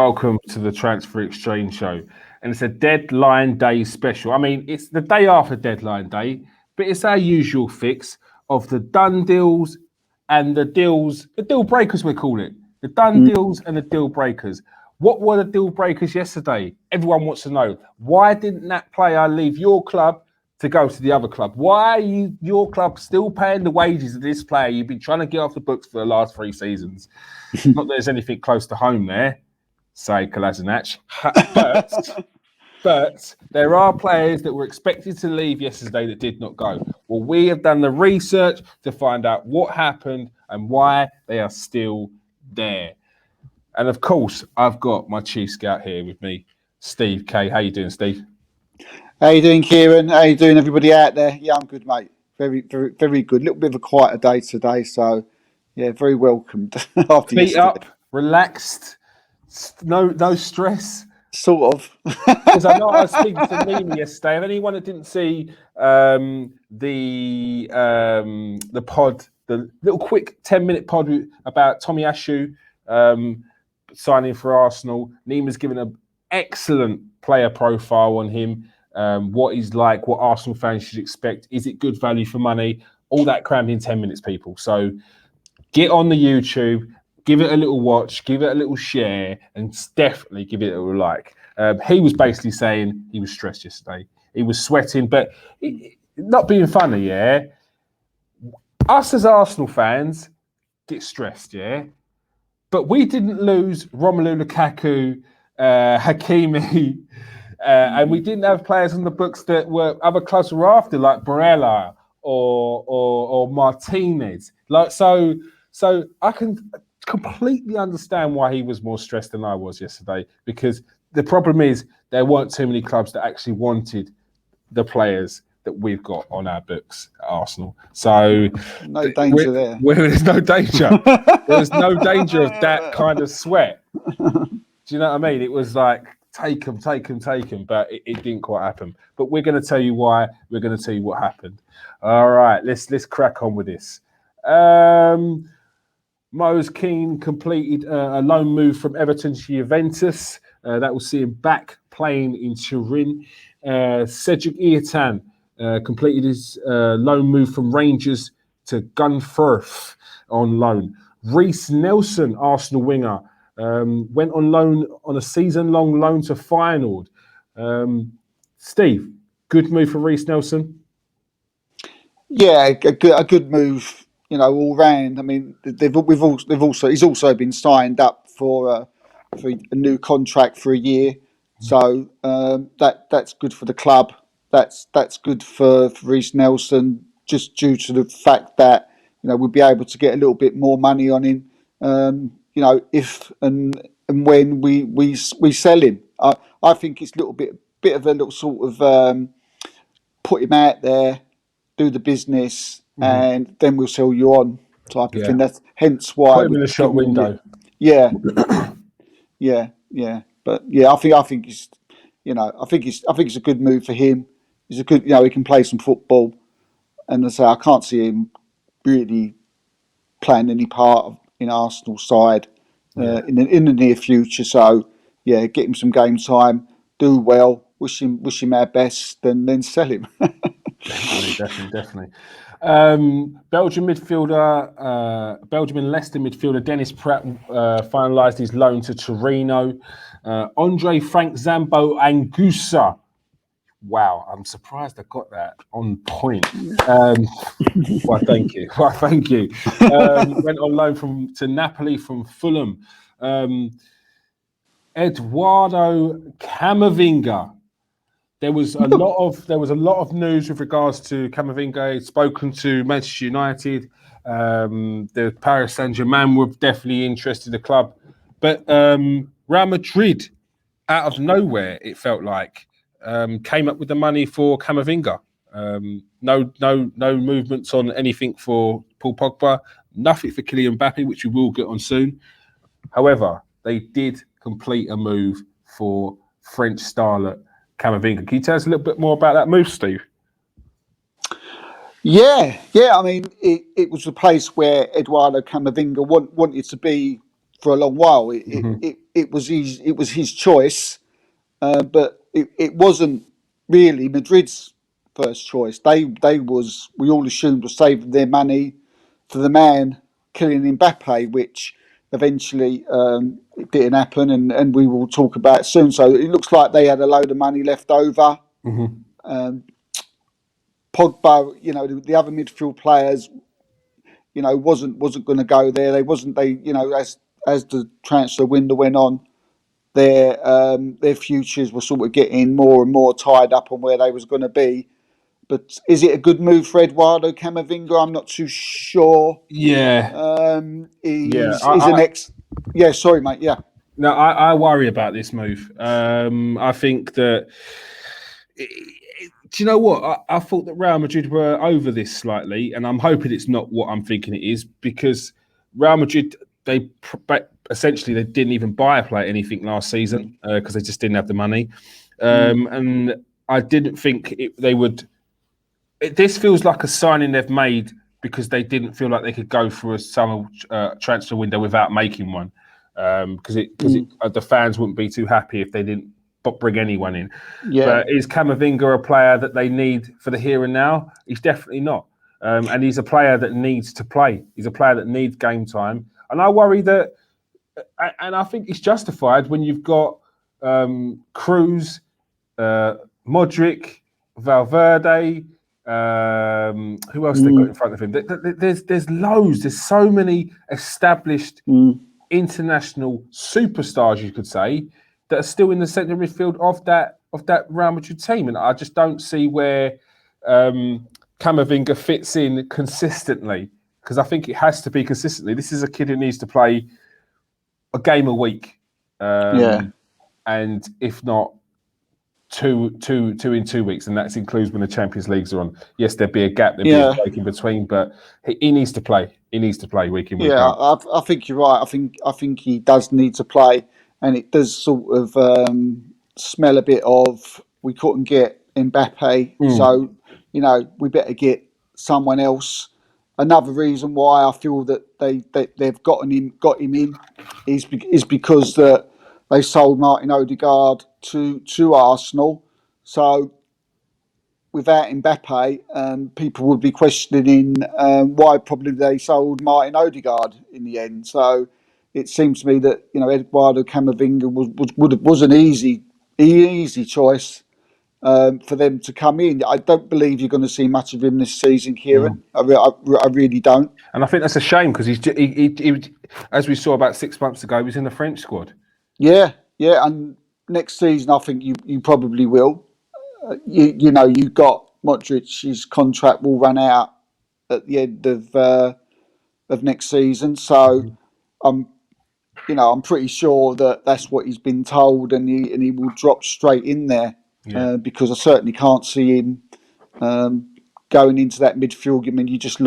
welcome to the Transfer Exchange Show. And it's a deadline day special. I mean, it's the day after deadline day, but it's our usual fix of the done deals and the deal breakers, we call it. The done deals and the deal breakers. What were the deal breakers yesterday? Everyone wants to know. Why didn't that player leave your club to go to the other club? Why are your club still paying the wages of this player you've been trying to get off the books for the last 3 seasons? Not that there's anything close to home there, say Kolašinac. But there are players that were expected to leave yesterday that did not go. Well, we have done the research to find out what happened and why they are still there. And of course, I've got my chief scout here with me, Steve K. How you doing, Steve? How you doing, Kieran? How you doing, everybody out there? Yeah, I'm good, mate. Very, very, very good. A little bit of a quieter day today, so yeah, very welcomed. After Feet yesterday. up, relaxed, no stress. Sort of. Because I know I was speaking to Mimi yesterday, and anyone that didn't see the pod, the little quick 10-minute pod about Tomiyasu signing for Arsenal, Nima's given an excellent player profile on him. What he's like, what Arsenal fans should expect. Is it good value for money? All that crammed in 10 minutes, people. So get on the YouTube, give it a little watch, give it a little share, and definitely give it a little like. He was basically saying he was stressed yesterday. He was sweating, but not being funny, yeah? Us as Arsenal fans get stressed, yeah? But we didn't lose Romelu Lukaku, Hakimi, and we didn't have players on the books that were other clubs were after, like Barella or Martinez. So I can completely understand why he was more stressed than I was yesterday, because the problem is there weren't too many clubs that actually wanted the players that we've got on our books at Arsenal. So no danger there. There's no danger. There's no danger of that kind of sweat. Do you know what I mean? It was like, take them, but it didn't quite happen. But we're going to tell you why. We're going to tell you what happened. All right, let's crack on with this. Moise Kean completed a loan move from Everton to Juventus. That will see him back playing in Turin. Cedric Ietan completed his loan move from Rangers to Gunfirth on loan. Reese Nelson, Arsenal winger, went on loan on a season-long loan to Feyenoord. Steve, good move for Reese Nelson? Yeah, a good move, all round. I mean, he's also been signed up for a new contract for a year, so that's good for the club. That's good for Reese Nelson, just due to the fact that we'll be able to get a little bit more money on him. If and when we sell him, I think it's a little bit of a little sort of put him out there, do the business, and then we'll sell you on type of thing. That's hence why put him in the shop window. Yeah. But yeah, I think it's I think it's a good move for him. He's a good, he can play some football, and as I say, I can't see him really playing any part in Arsenal's side in the near future. So yeah, get him some game time, do well, wish him our best, and then sell him. Definitely. Belgium and Leicester midfielder Dennis Pratt finalised his loan to Torino. Andre Frank Zambo Anguissa. Wow, I'm surprised I got that on point. Why, thank you. Went on loan to Napoli from Fulham. Eduardo Camavinga. There was a lot of news with regards to Camavinga. He'd spoken to Manchester United. The Paris Saint-Germain were definitely interested in the club, but Real Madrid, out of nowhere, it felt like, came up with the money for Camavinga. No movements on anything for Paul Pogba. Nothing for Kylian Mbappe, which we will get on soon. However, they did complete a move for French starlet Camavinga. Can you tell us a little bit more about that move, Steve? Yeah. I mean, it was a place where Eduardo Camavinga wanted to be for a long while. Mhm. It was his choice, but it wasn't really Madrid's first choice. We all assumed, were saving their money for the man killing Mbappe, which eventually it didn't happen, and we will talk about it soon. So it looks like they had a load of money left over. Mhm. Pogba, the other midfield players, wasn't going to go there. As the transfer window went on, their futures were sort of getting more and more tied up on where they was going to be. But is it a good move for Eduardo Camavinga? I'm not too sure. Yeah. Yeah. He's an ex. Yeah, sorry, mate. Yeah. No, I worry about this move. I think that. Do you know what? I thought that Real Madrid were over this slightly, and I'm hoping it's not what I'm thinking it is, because Real Madrid, essentially they didn't even buy a player anything last season because they just didn't have the money, and I didn't think they would. This feels like a signing they've made because they didn't feel like they could go through a summer transfer window without making one, because the fans wouldn't be too happy if they didn't bring anyone in. Yeah. But is Camavinga a player that they need for the here and now? He's definitely not. And he's a player that needs to play. He's a player that needs game time. And I worry that, and I think it's justified when you've got Cruz, Modric, Valverde, who else they got in front of him? There's loads. There's so many established international superstars, you could say, that are still in the centre midfield of that Real Madrid team, and I just don't see where Camavinga fits in consistently, because I think it has to be consistently. This is a kid who needs to play a game a week, and if not two in 2 weeks, and that includes when the Champions Leagues are on. Yes, there'd be a gap, there'd be a break in between, but he needs to play. He needs to play week in, week out. I think you're right. I think he does need to play, and it does sort of smell a bit of we couldn't get Mbappe, so we better get someone else. Another reason why I feel that they've got him in is because that they sold Martin Odegaard to Arsenal. So without Mbappe, people would be questioning why probably they sold Martin Odegaard in the end. So it seems to me that Eduardo Camavinga was an easy choice for them to come in. I don't believe you're going to see much of him this season, Kieran. I really don't. And I think that's a shame, because he, as we saw about 6 months ago, he was in the French squad. Yeah, and next season I think you probably will. You got Modric's contract will run out at the end of next season, so I'm pretty sure that that's what he's been told, and he will drop straight in there because I certainly can't see him going into that midfield. I mean, you just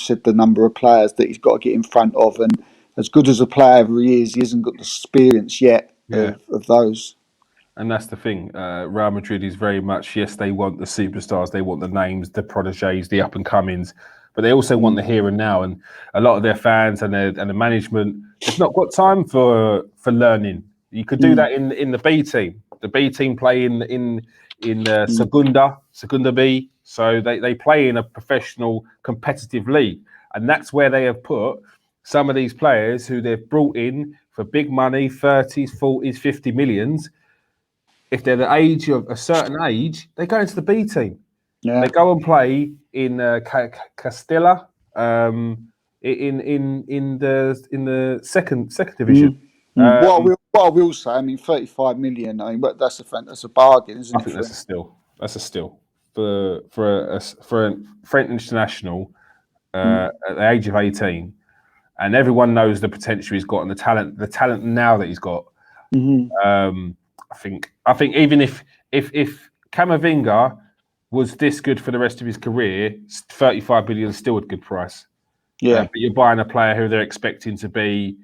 said the number of players that he's got to get in front of, and as good as a player he is, he hasn't got the experience yet of those. And that's the thing. Real Madrid is very much, yes, they want the superstars, they want the names, the protégés, the up-and-comings, but they also want the here and now. And a lot of their fans and the management have not got time for learning. You could do that in the B team. The B team play in Segunda B, so they play in a professional competitive league. And that's where they have put some of these players who they've brought in for big money, 30s, 40s, 50 millions. If they're the age of a certain age, they go into the B team. Yeah. They go and play in Castilla, in the second division. What I will say, I mean, 35 million. I mean, but that's a bargain, isn't it? I think that's a steal. That's a steal for a French international at the age of 18, and everyone knows the potential he's got and the talent now that he's got. I think even if Camavinga was this good for the rest of his career, 35 million is still a good price. Yeah, but you're buying a player who they're expecting to be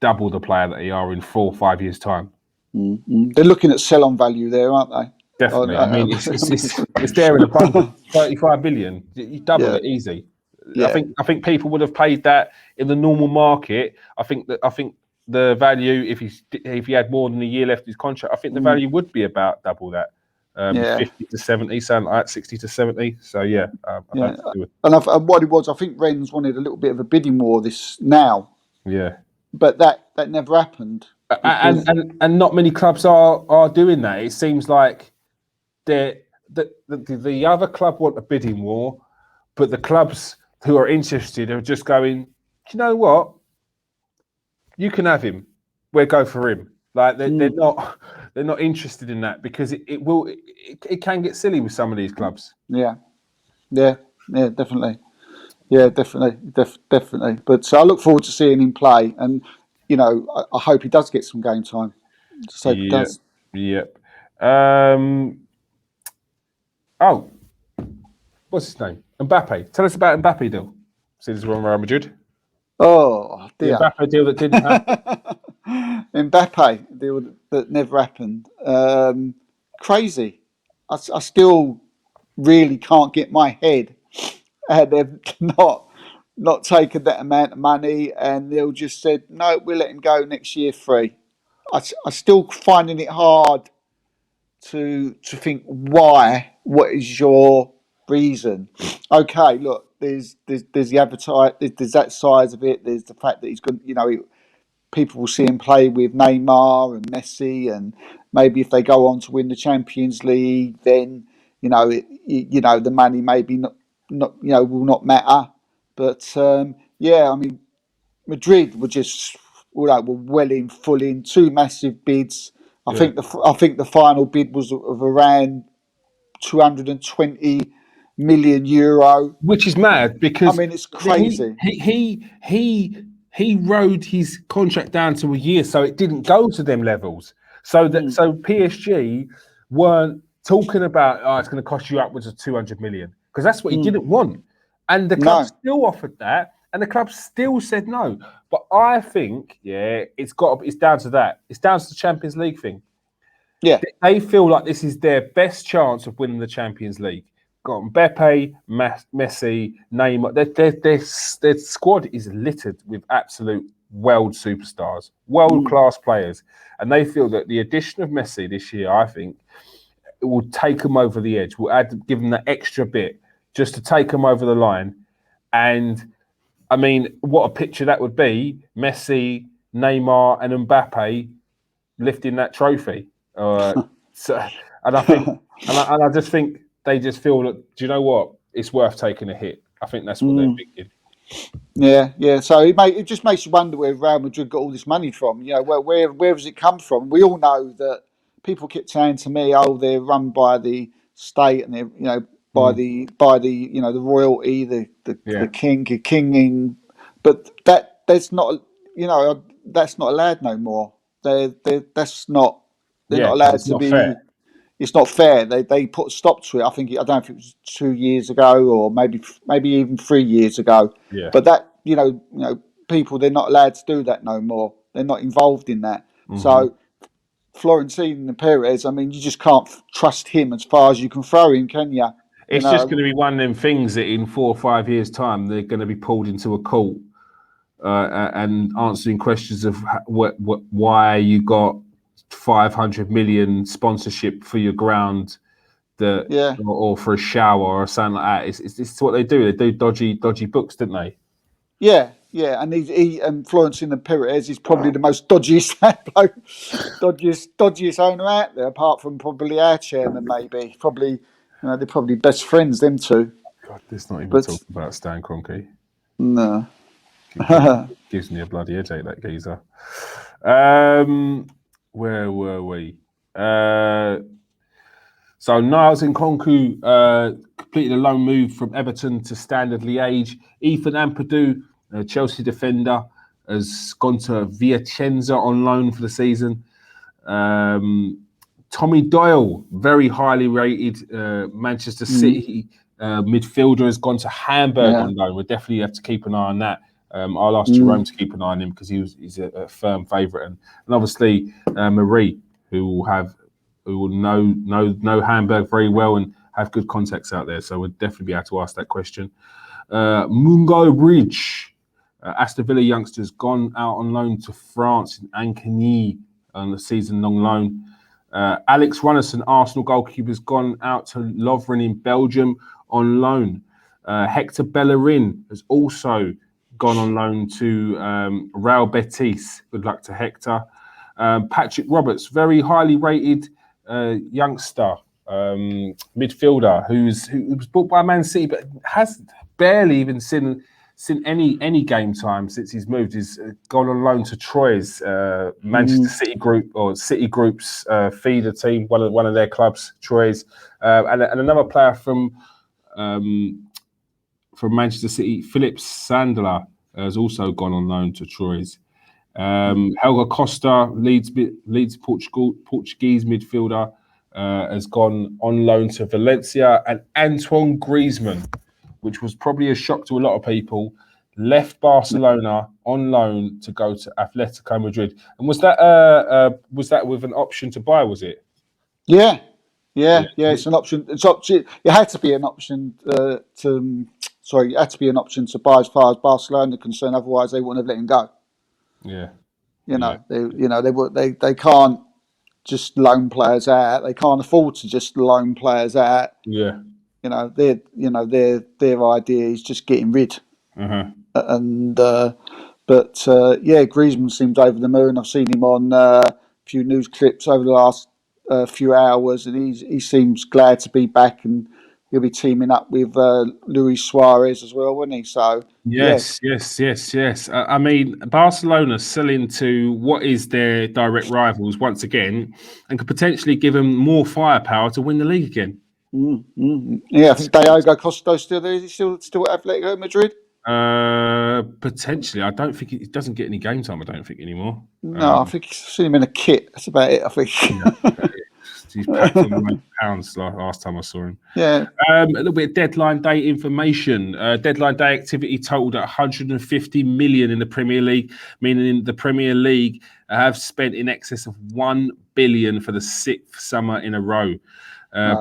double the player that they are in 4 or 5 years' time. They're looking at sell-on value there, aren't they? Definitely. I mean, it's there in abundance. 35 billion, you double it easy. Yeah. I think people would have paid that in the normal market. I think the value, if he had more than a year left in his contract, I think the value would be about double that. 50 to 70, something like that, 60 to 70. So yeah, I don't think and what it was, I think Rennes wanted a little bit of a bidding war Yeah, but that never happened. And not many clubs are doing that. It seems like the other club want a bidding war, but the clubs who are interested are just going, do you know what? You can have him. We'll go for him. Like they're not interested in that because it can get silly with some of these clubs. Yeah, definitely. Yeah, definitely. But I look forward to seeing him play, and I hope he does get some game time. Just hope he does. Yep. What's his name? Mbappe. Tell us about Mbappe deal. Since we're on Real Madrid. Oh dear. The Mbappe deal that didn't happen. Mbappe deal that never happened. Crazy. I still really can't get my head. They've not taken that amount of money, and they'll just said no. We'll let him go next year free. I still finding it hard to think why. What is your reason? Okay, look, there's the appetite. There's that size of it. There's the fact that he's going. People will see him play with Neymar and Messi, and maybe if they go on to win the Champions League, then the money maybe not will not matter. But I mean, Madrid were just were well in, full in, two massive bids. I think the final bid was of around €220 million, which is mad because I mean it's crazy. He rode his contract down to a year, so it didn't go to them levels. So PSG weren't talking about it's going to cost you upwards of 200 million because that's what he didn't want, and the club still offered that, and the club still said no. But I think it's down to that. It's down to the Champions League thing. Yeah, they feel like this is their best chance of winning the Champions League. Got Mbappe, Messi, Neymar. Their squad is littered with absolute world superstars, world-class players. And they feel that the addition of Messi this year, I think, it will take them over the edge. Will give them that extra bit just to take them over the line. And, I mean, what a picture that would be. Messi, Neymar and Mbappe lifting that trophy. And I just think they just feel that, do you know what? It's worth taking a hit. I think that's what they're thinking. Yeah. So it just makes you wonder where Real Madrid got all this money from. Where has it come from? We all know that people keep saying to me, "Oh, they're run by the state, and they're by the the royalty, the king." But that's not that's not allowed no more. They're not allowed to be. Fair. It's not fair. They put a stop to it. I don't know if it was 2 years ago or maybe even 3 years ago. Yeah. But that people, they're not allowed to do that no more. They're not involved in that. So Florentino and Perez, I mean, you just can't trust him as far as you can throw him, can you? It's just going to be one of them things that in 4 or 5 years' time they're going to be pulled into a court and answering questions of why you got 500 million sponsorship for your ground, or for a shower or something like that. It's what they do. They do dodgy books, don't they? Yeah, and he Florentino Perez is probably the most dodgiest owner out there, apart from probably our chairman. Maybe they're probably best friends, them two. God, let's not even talk about Stan Kroenke. No, gives me a bloody headache, that geezer. Where were we? So Niles Nkounkou completed a loan move from Everton to Standard Liège. Ethan Ampadu, a Chelsea defender, has gone to Vicenza on loan for the season. Tommy Doyle, very highly rated Manchester City midfielder, has gone to Hamburg on loan. We'll definitely have to keep an eye on that. I'll ask Jerome to keep an eye on him because he's a firm favourite, and obviously Marie, who will know Hamburg very well and have good contacts out there. So we'll definitely be able to ask that question. Mungo Bridge, Aston Villa youngsters gone out on loan to France in Ankeny on the season-long loan. Alex Runnison, Arsenal goalkeeper, has gone out to Lovren in Belgium on loan. Hector Bellerin has also gone on loan to Real Betis. Good luck to Hector. Patrick Roberts, very highly rated youngster, midfielder, who was bought by Man City, but has barely even seen any game time since he's moved. He's gone on loan to Troyes, Manchester City Group or City Group's feeder team, one of their clubs, Troyes, and another player from Manchester City, Philip Sandler, has also gone on loan to Troyes. Helga Costa, Leeds Portuguese midfielder, has gone on loan to Valencia, and Antoine Griezmann, which was probably a shock to a lot of people, left Barcelona on loan to go to Atletico Madrid. And was that with an option to buy? Was it? Yeah. It's an option. It had to be an option it had to be an option to buy as far as Barcelona are concerned. Otherwise, they wouldn't have let him go. Yeah. They can't just loan players out. They can't afford to just loan players out. Yeah. Their idea is just getting rid. And Griezmann seems over the moon. I've seen him on a few news clips over the last few hours, and he seems glad to be back, and he'll be teaming up with Luis Suarez as well, won't he? So yes. I mean, Barcelona selling to what is their direct rivals once again, and could potentially give them more firepower to win the league again. Yeah, I think Diogo Costa still there. Is he still at Atletico Madrid? Potentially. I don't think he doesn't get any game time. I don't think anymore. No, I think I've seen him in a kit. That's about it. I think. He's packed on £1 last time I saw him. Yeah. A little bit of deadline day information. Deadline day activity totaled at 150 million in the Premier League, meaning the Premier League have spent in excess of 1 billion for the 6th summer in a row.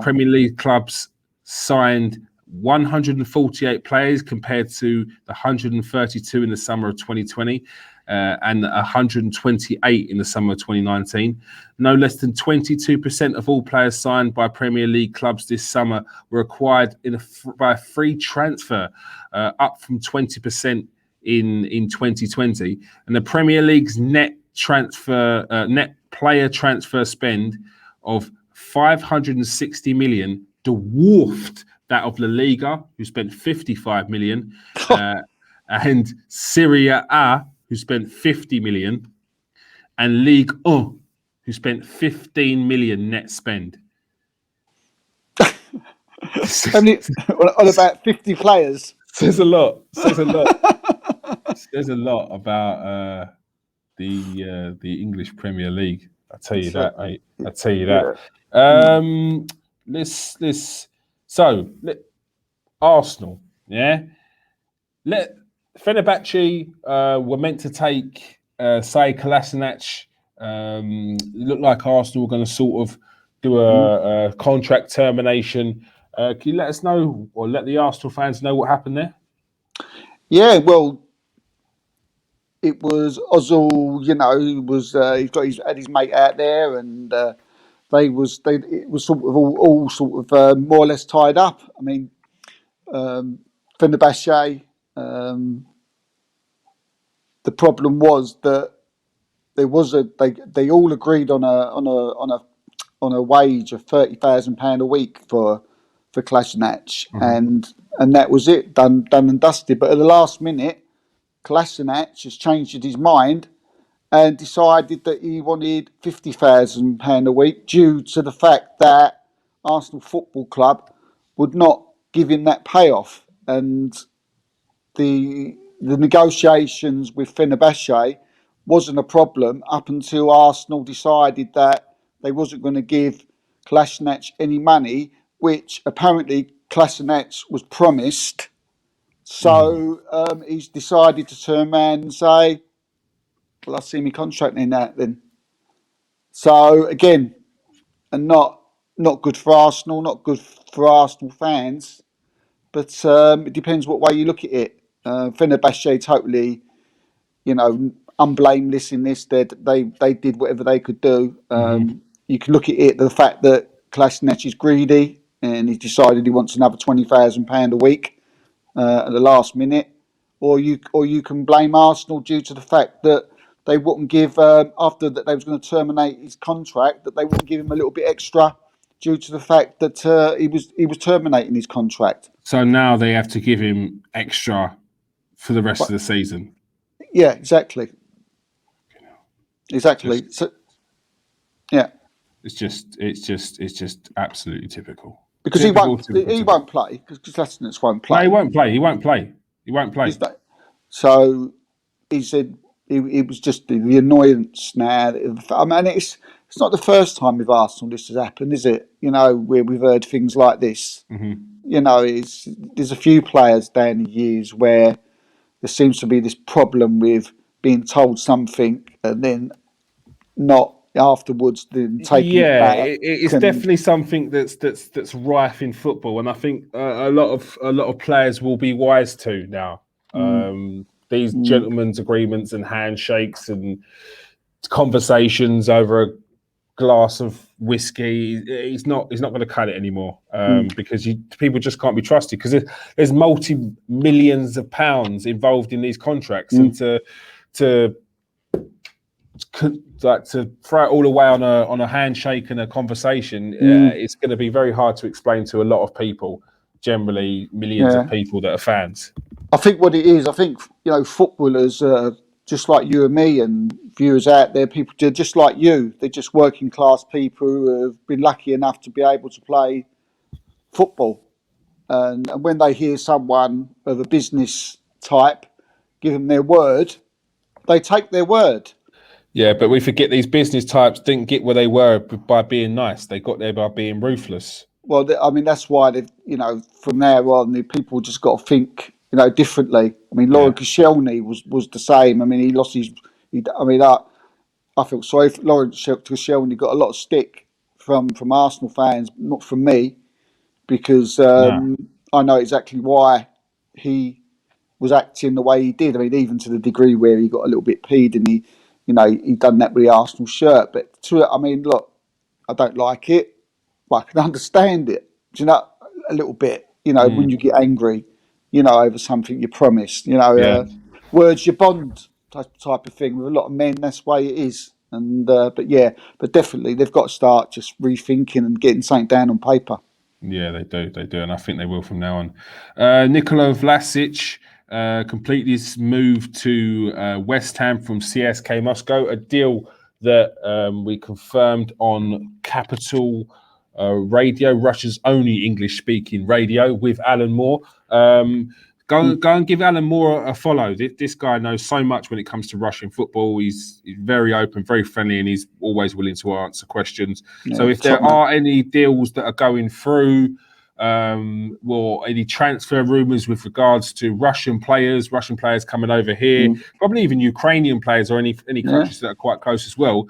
Premier League clubs signed 148 players compared to the 132 in the summer of 2020 and 128 in the summer of 2019. No less than 22% of all players signed by Premier League clubs this summer were acquired by a free transfer, up from 20% in 2020. And the Premier League's net player transfer spend of 560 million dwarfed that of La Liga, who spent 55 million, and Serie A, who spent 50 million, and Ligue 1, who spent 15 million net spend. On about 50 players. Says a lot. Says a lot about the English Premier League. I tell you that, mate. I tell you that. Arsenal, yeah. Fenerbahce were meant to take Kolašinac. Looked like Arsenal were going to sort of do a contract termination. Can you let us know, or let the Arsenal fans know what happened there? Yeah, well, it was Ozil. He had his mate out there, and it was sort of all sort of more or less tied up. I mean, Fenerbahce. The problem was that there was they all agreed on a wage of £30,000 a week for Kolašinac, and that was it, done and dusted. But at the last minute, Kolašinac has changed his mind and decided that he wanted £50,000 a week due to the fact that Arsenal Football Club would not give him that payoff, and the negotiations with Fenerbahce wasn't a problem up until Arsenal decided that they wasn't going to give Kolašinac any money, which apparently Kolašinac was promised. So he's decided to turn around and say, well, I see my contract in that then. So again, and not good for Arsenal, not good for Arsenal fans, but it depends what way you look at it. Fenerbahce totally unblameless in this. They did whatever they could do. You can look at it, the fact that Kolašinac is greedy and he decided he wants another £20,000 a week at the last minute, or you can blame Arsenal due to the fact that they wouldn't give after that they was going to terminate his contract, that they wouldn't give him a little bit extra due to the fact that he was terminating his contract. So now they have to give him extra for the rest of the season. Yeah, exactly. So, yeah, it's just absolutely typical. Because he won't play. Because Kolašinac won't play. No, he won't play. So he said it was just the annoyance now. I mean, it's not the first time with Arsenal this has happened, is it? Where we've heard things like this. There's a few players down the years where there seems to be this problem with being told something and then not afterwards then taking it back. It's definitely something that's rife in football, and I think a lot of players will be wise to now. These gentlemen's agreements and handshakes and conversations over a glass of whiskey, he's not going to cut it anymore, because people just can't be trusted, because there's multi-millions of pounds involved in these contracts, and to throw it all away on a handshake and a conversation, it's going to be very hard to explain to a lot of people, generally millions of people that are fans. I think what it is, footballers, just like you and me and viewers out there, people just like you, they're just working class people who have been lucky enough to be able to play football. And when they hear someone of a business type give them their word, they take their word. Yeah, but we forget these business types didn't get where they were by being nice. They got there by being ruthless. Well, I mean, that's why from there on, the people just got to think, differently. I mean, Laurent Koscielny was the same. I mean, he lost his. I feel sorry for Laurent Koscielny. Got a lot of stick from Arsenal fans, not from me, because I know exactly why he was acting the way he did. I mean, even to the degree where he got a little bit peed and he done that with the Arsenal shirt. But look, I don't like it, but I can understand it. A little bit. When you get angry, over something you promised. Words you bond type of thing with a lot of men. That's the way it is. And but definitely they've got to start just rethinking and getting something down on paper. Yeah, they do, and I think they will from now on. Nikola Vlasic completed his move to West Ham from CSKA Moscow, a deal that we confirmed on Capital Radio, Russia's only English-speaking radio, with Alan Moore. Go and give Alan Moore a follow. This guy knows so much when it comes to Russian football. He's very open, very friendly, and he's always willing to answer questions. So if there are any deals that are going through, or any transfer rumours with regards to Russian players coming over here, probably even Ukrainian players or any countries that are quite close as well,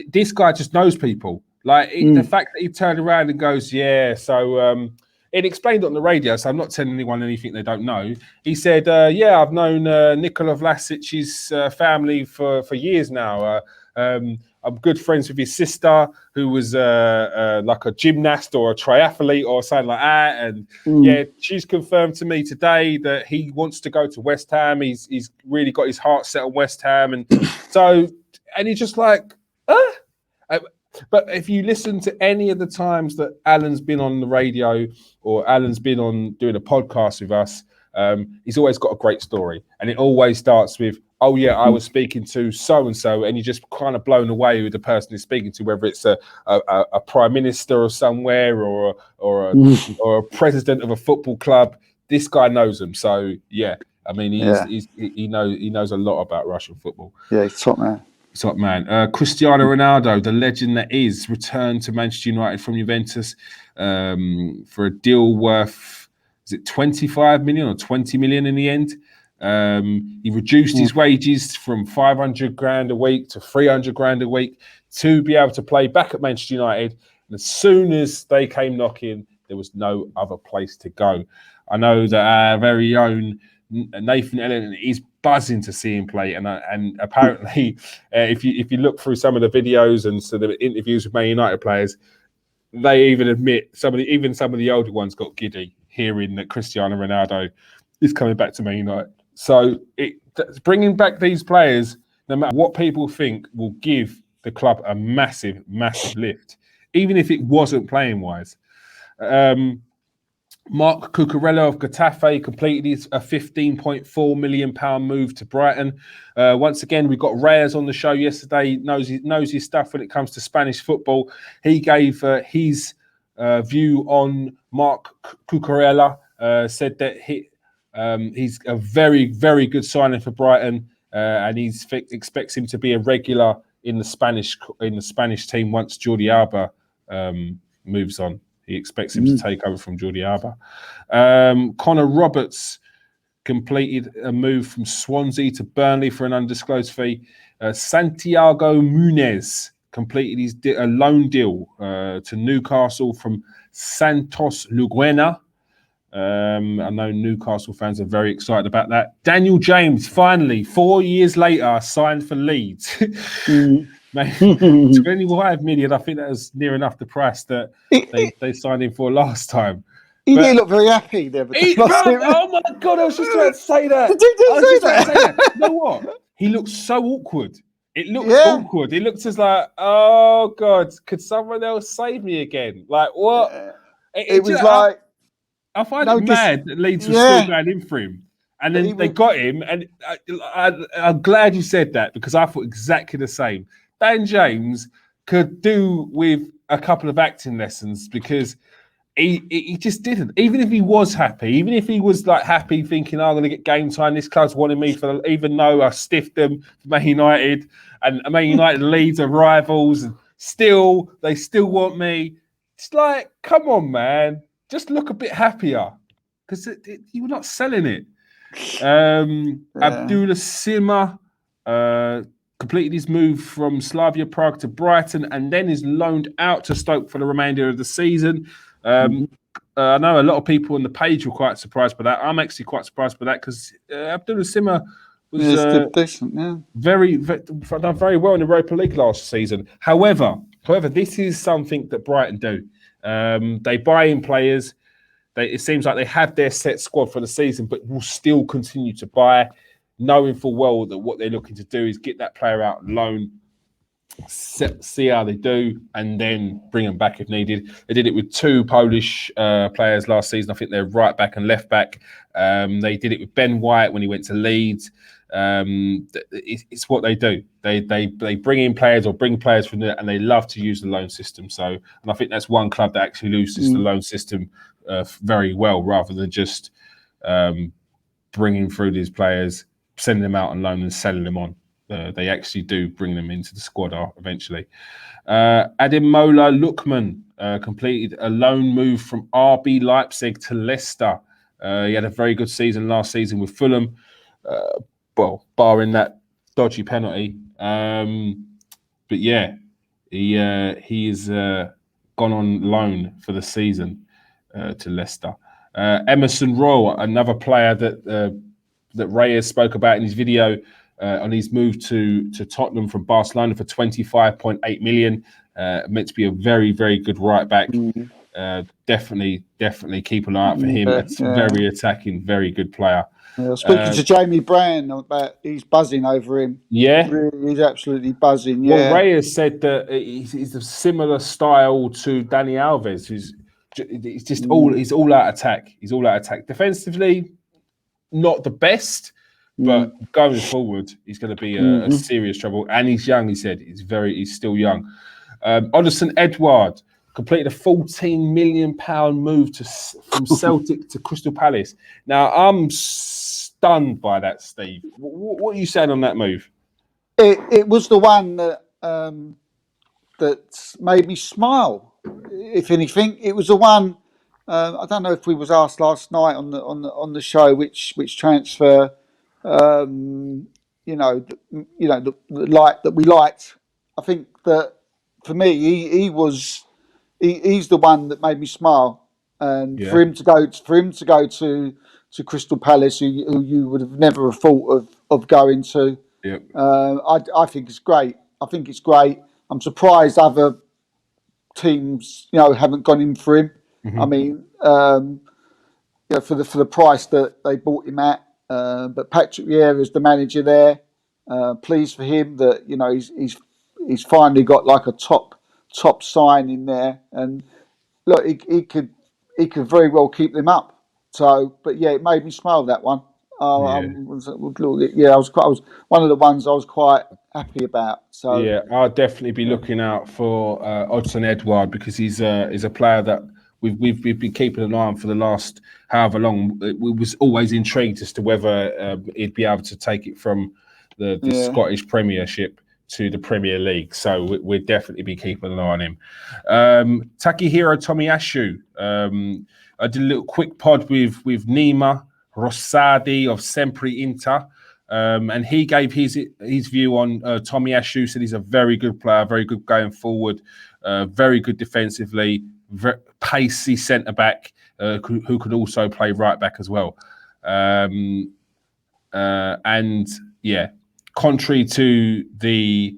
this guy just knows people. The fact that he turned around and goes, it explained on the radio, so I'm not telling anyone anything they don't know. He said, I've known Nikola Vlasic's family for years now. I'm good friends with his sister, who was like a gymnast or a triathlete or something like that. And she's confirmed to me today that he wants to go to West Ham. He's really got his heart set on West Ham. And he's just like, But if you listen to any of the times that Alan's been on the radio or Alan's been on doing a podcast with us, he's always got a great story. And it always starts with, I was speaking to so-and-so, and you're just kind of blown away with the person he's speaking to, whether it's a prime minister or somewhere or a president of a football club. This guy knows them. So, I mean, he knows a lot about Russian football. Yeah, he's top man. Top man. Cristiano Ronaldo, the legend that is, returned to Manchester United from Juventus for a deal worth, is it 25 million or 20 million in the end? He reduced his wages from 500 grand a week to 300 grand a week to be able to play back at Manchester United. And as soon as they came knocking, there was no other place to go. I know that our very own Nathan Elliott is buzzing to see him play, and apparently, if you look through some of the videos and so the interviews with Man United players, they even admit some of the older ones got giddy hearing that Cristiano Ronaldo is coming back to Man United. So bringing back these players, no matter what people think, will give the club a massive, massive lift, even if it wasn't playing wise. Mark Cucarello of Getafe completed a £15.4 million move to Brighton. Once again, we got Reyes on the show yesterday. Knows his stuff when it comes to Spanish football. He gave his view on Mark Cucarello. Said that he's a very, very good signing for Brighton, and he expects him to be a regular in the Spanish team once Jordi Alba moves on. He expects him to take over from Jordi Alba. Connor Roberts completed a move from Swansea to Burnley for an undisclosed fee. Santiago Munez completed a loan deal to Newcastle from Santos Laguna. I know Newcastle fans are very excited about that. Daniel James, finally, 4 years later, signed for Leeds. 25 million. I think that was near enough the price that they signed him for last time. He didn't look very happy there. Oh my God, I was just about to say that. You know what? He looked so awkward. It looked awkward. It looked as like, oh God, could someone else save me again? Like what? It was like... I find it mad that Leeds was still going in for him. And then they got him. And I'm glad you said that, because I thought exactly the same. Dan James could do with a couple of acting lessons, because he just didn't. Even if he was happy, even if he was like happy thinking, I'm going to get game time, this club's wanting me even though I stiffed them for Man United, and Man United and Leeds are rivals, and they still want me. It's like, come on, man. Just look a bit happier, because you were not selling it. Abdullah Sima completed his move from Slavia Prague to Brighton, and then is loaned out to Stoke for the remainder of the season. I know a lot of people on the page were quite surprised by that. I'm actually quite surprised by that, because Abdullah Sima was decent, done very well in the Europa League last season. However, this is something that Brighton do. They buy in players. It seems like they have their set squad for the season, but will still continue to buy, knowing full well that what they're looking to do is get that player out on loan, see how they do, and then bring them back if needed. They did it with two Polish players last season. I think they're right back and left back. They did it with Ben White when he went to Leeds. It's what they do. They bring in players or bring players from there, and they love to use the loan system. And I think that's one club that actually uses the loan system very well, rather than just bringing through these players, sending them out on loan and selling them on. They actually do bring them into the squad eventually. Ademola Lookman completed a loan move from RB Leipzig to Leicester. He had a very good season last season with Fulham, barring that dodgy penalty. But yeah, he's gone on loan for the season to Leicester. Emerson Royal, another player that Reyes spoke about in his video, on his move to Tottenham from Barcelona for 25.8 million. Meant to be a very, very good right back. Definitely keep an eye out for him. It's very attacking, very good player. Speaking to Jamie Brown about, he's buzzing over him. Yeah, really, he's absolutely buzzing. Yeah. Well, Reyes said that he's a similar style to Dani Alves, who's he's all out attack. He's all out attack. Defensively, not the best. But going forward, he's going to be a serious trouble. And he's young, he said. He's still young. Oderson Edouard completed a £14 million move from Celtic to Crystal Palace. Now, I'm stunned by that, Steve. What are you saying on that move? It was the one that that made me smile. If anything, it was the one. I don't know if we was asked last night on the show which transfer. The light that we liked. I think that for me, he's the one that made me smile, and for him to go to Crystal Palace, who you would have never have thought of going to. Yep. I think it's great. I think it's great. I'm surprised other teams, haven't gone in for him. I mean, for the price that they bought him at. But Patrick Vieira is the manager there. Pleased for him that he's finally got like a top sign in there, and look, he could very well keep them up. So, but yeah, it made me smile, that one. I was one of the ones I was quite happy about. So yeah, I'll definitely be looking out for Odsonne Edouard, because he's a player that we've been keeping an eye on for the last however long. We was always intrigued as to whether he'd be able to take it from the Scottish Premiership to the Premier League. So we'll definitely be keeping an eye on him. Takehiro Tomiyasu. I did a little quick pod with Nima Rossadi of Sempre Inter. And he gave his view on Tomiyasu. Said he's a very good player, very good going forward, very good defensively, pacey centre back who could also play right back as well. And yeah, contrary to the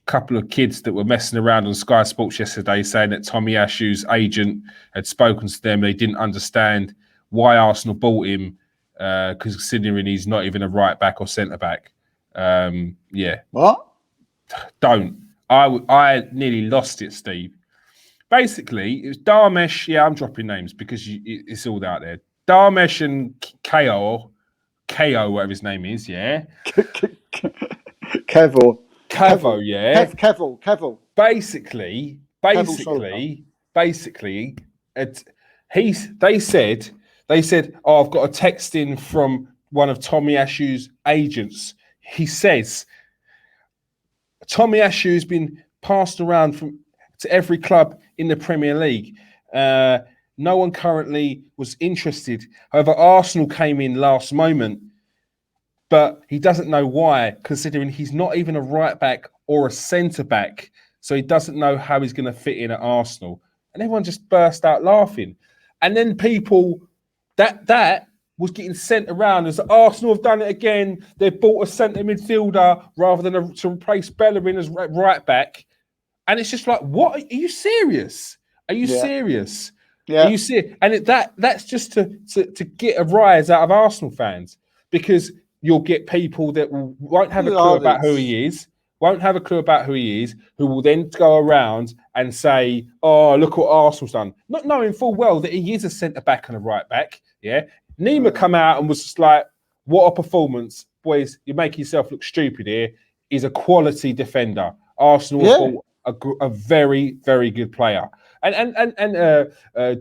couple of kids that were messing around on Sky Sports yesterday saying that Tomiyasu's agent had spoken to them, they didn't understand why Arsenal bought him, considering he's not even a right back or centre back. Yeah. What? Don't. I nearly lost it, Steve. Basically, it was Darmesh. Yeah, I'm dropping names because it's all out there. Darmesh and KO, whatever his name is, yeah. Kevo, yeah. Kevo. Basically, they said, oh, I've got a text in from one of Tomiyasu's agents. He says Tomiyasu's been passed around to every club in the Premier League. No one currently was interested. However, Arsenal came in last moment, but he doesn't know why, considering he's not even a right back or a centre back. So he doesn't know how he's going to fit in at Arsenal. And everyone just burst out laughing. And then people, that was getting sent around as Arsenal have done it again. They've bought a centre midfielder rather than to replace Bellerin as right back. And it's just like, what? Are you serious? Are you serious? Yeah. Are you serious? And that's just to get a rise out of Arsenal fans, because you'll get people that won't have a clue about who he is, who will then go around and say, oh, look what Arsenal's done. Not knowing full well that he is a centre-back and a right-back, yeah? Nima come out and was just like, what a performance. Boys, you're making yourself look stupid here. He's a quality defender. Arsenal bought a very, very good player. And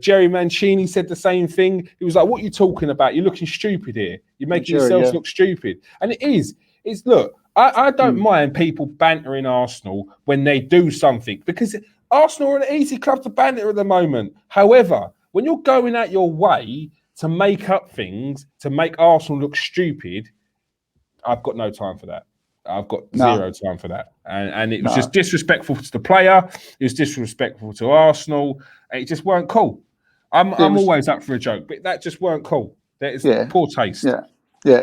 Jerry Mancini said the same thing. He was like, what are you talking about? You're looking stupid here. You're making yourselves look stupid. And it is. It's, look, I don't mind people bantering Arsenal when they do something, because Arsenal are an easy club to banter at the moment. However, when you're going out your way to make up things, to make Arsenal look stupid, I've got no time for that. I've got zero time for that. And it was just disrespectful to the player. It was disrespectful to Arsenal. It just weren't cool. I'm always up for a joke, but that just weren't cool. That is poor taste. Yeah.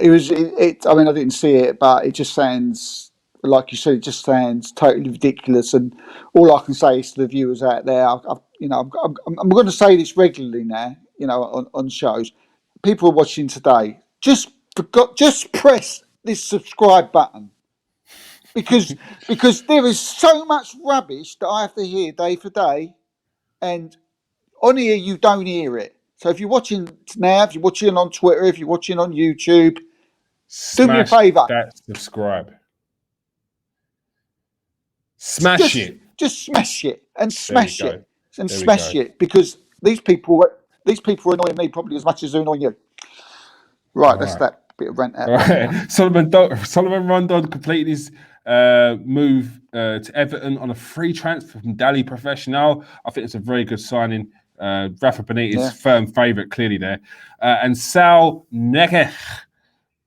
It was. I mean, I didn't see it, but it just sounds, like you said, it just sounds totally ridiculous. And all I can say is to the viewers out there, I'm going to say this regularly now. On shows, people are watching today. Just press this subscribe button. Because there is so much rubbish that I have to hear day for day, and on here you don't hear it. So if you're watching now, if you're watching on Twitter, if you're watching on YouTube, do me a favour. That subscribe. Smash it. Just smash it and smash it and smash it, because these people are annoying me probably as much as they're annoying you. Right, that's that bit of rant out. Right. Solomon Rondon completed his move to Everton on a free transfer from Dali Professional. I think it's a very good signing. Rafa Benitez, firm favourite, clearly there. And Sal Nekech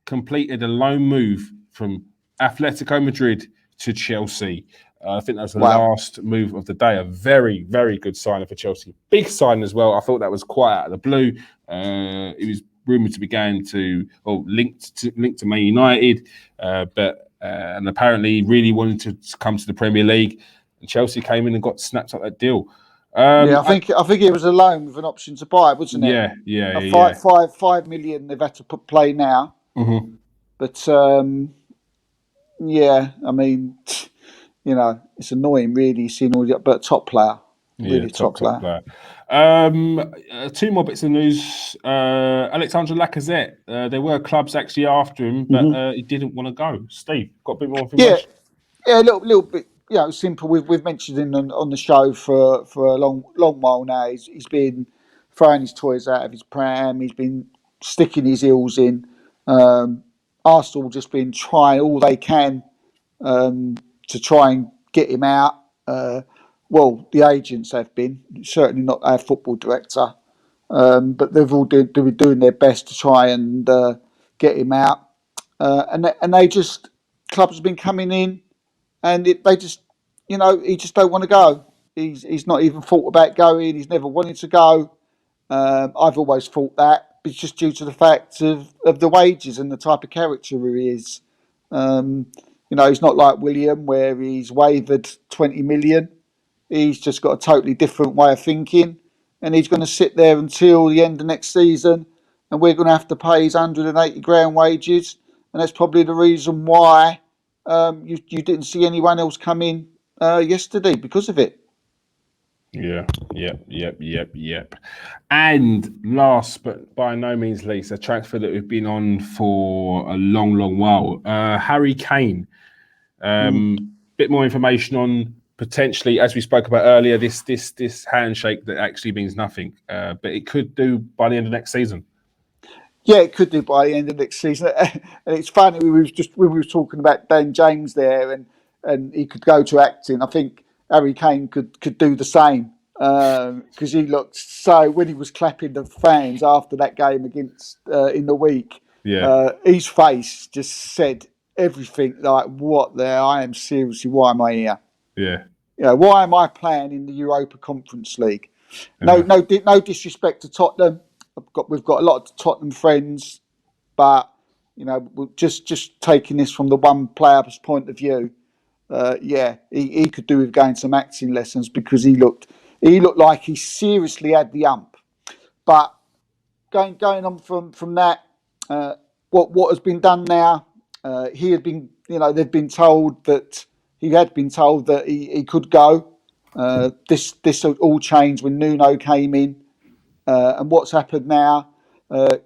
completed a loan move from Atletico Madrid to Chelsea. I think that was the last move of the day. A very, very good signing for Chelsea. Big sign as well. I thought that was quite out of the blue. It was rumoured to be going to, or linked to Man United, and apparently really wanted to come to the Premier League. And Chelsea came in and got snapped up that deal. I think it was a loan with an option to buy, wasn't it? Yeah. 5 million they've had to play now. Mm-hmm. But I mean, it's annoying really seeing all that, but top player. Really top player. Two more bits of news. Alexandre Lacazette. There were clubs actually after him, but he didn't want to go. Steve, got a bit more information? Yeah, a little bit. Simple. We've mentioned him on the show for a long while now. He's been throwing his toys out of his pram. He's been sticking his heels in. Arsenal just been trying all they can to try and get him out. Well, the agents have been, certainly not our football director, but they've all been doing their best to try and get him out. And they just, clubs have been coming in, and they just, he just don't want to go. He's not even thought about going. He's never wanted to go. I've always thought that, but it's just due to the fact of the wages and the type of character he is. He's not like William, where he's wavered 20 million. He's just got a totally different way of thinking, and he's going to sit there until the end of next season, and we're going to have to pay his 180 grand wages, and that's probably the reason why you didn't see anyone else come in yesterday because of it. Yeah. And last but by no means least, a transfer that we've been on for a long while. Harry Kane. Bit more information on potentially, as we spoke about earlier, this handshake that actually means nothing, but it could do by the end of next season. Yeah, it could do by the end of next season. And it's funny, we were talking about Dan James there, and he could go to acting. I think Harry Kane could do the same, because he looked so, when he was clapping the fans after that game against in the week, his face just said everything, like, what there, I am seriously, why am I here? Why am I playing in the Europa Conference League? No disrespect to Tottenham. We've got a lot of Tottenham friends, but we're just taking this from the one player's point of view. He could do with going some acting lessons, because he looked like he seriously had the ump. But going on from that, what has been done now? He had been, they've been told that he could go. This all changed when Nuno came in, and what's happened now?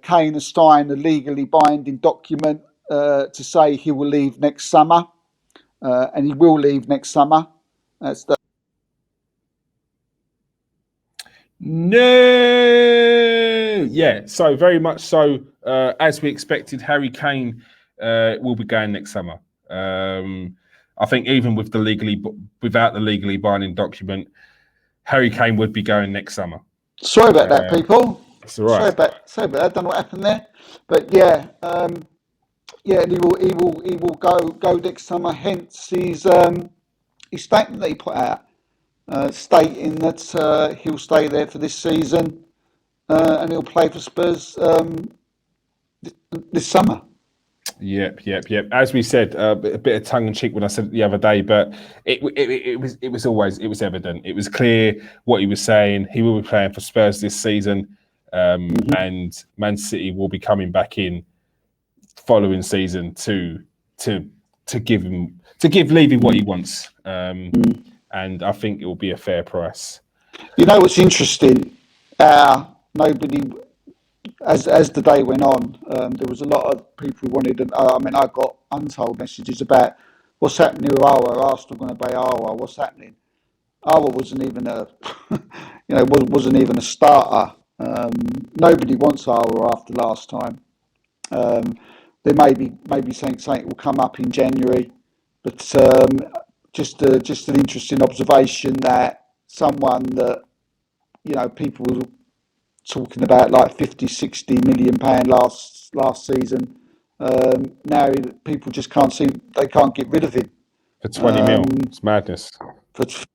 Kane has signed a legally binding document to say he will leave next summer, and he will leave next summer. So very much so, as we expected, Harry Kane will be going next summer. I think even with without the legally binding document, Harry Kane would be going next summer. Sorry about that, people. It's all right. Sorry about that. I don't know what happened there, but and he will go next summer. Hence his statement that he put out, stating that he'll stay there for this season, and he'll play for Spurs this summer. Yep. As we said, a bit of tongue in cheek when I said it the other day, but it was evident. It was clear what he was saying. He will be playing for Spurs this season, and Man City will be coming back in following season to give Levy what he wants, and I think it will be a fair price. You know what's interesting? Nobody. As the day went on, there was a lot of people who wanted. I got untold messages about what's happening with Arsenal going to buy Awa. What's happening? Awa wasn't even wasn't even a starter. Nobody wants Awa after last time. There may be something will come up in January, but just an interesting observation that someone that people were talking about like 50-60 million pound last season. Now people just can't get rid of him for 20 mil. It's madness. For 20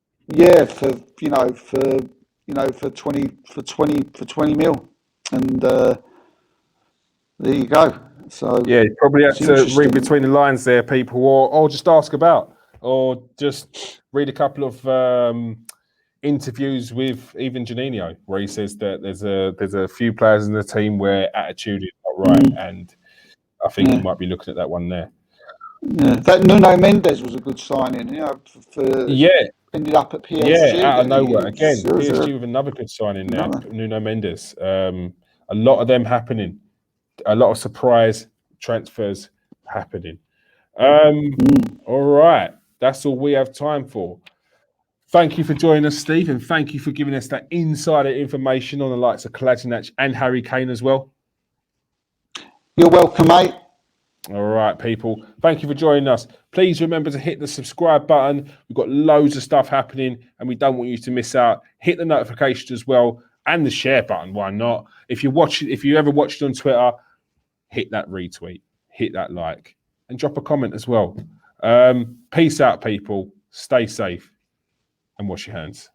mil, and there you go. So Yeah, you probably had it's to read interesting. between the lines there, people, or just ask about, or just read a couple of interviews with even Janino, where he says that there's a few players in the team where attitude is not right, and I think you might be looking at that one there. Yeah, that Nuno Mendes was a good signing. You know, for Yeah, ended up at PSG. yeah, out of Didn't he? nowhere again. It was PSG with another good signing there, another. Nuno Mendes. A lot of them happening. A lot of surprise transfers happening. All right, that's all we have time for. Thank you for joining us, Steve, and thank you for giving us that insider information on the likes of Kolašinac and Harry Kane as well. You're welcome, mate. All right, people. Thank you for joining us. Please remember to hit the subscribe button. We've got loads of stuff happening, and we don't want you to miss out. Hit the notification as well, and the share button. Why not? If you ever watched it on Twitter, hit that retweet, hit that like, and drop a comment as well. Peace out, people. Stay safe and wash your hands.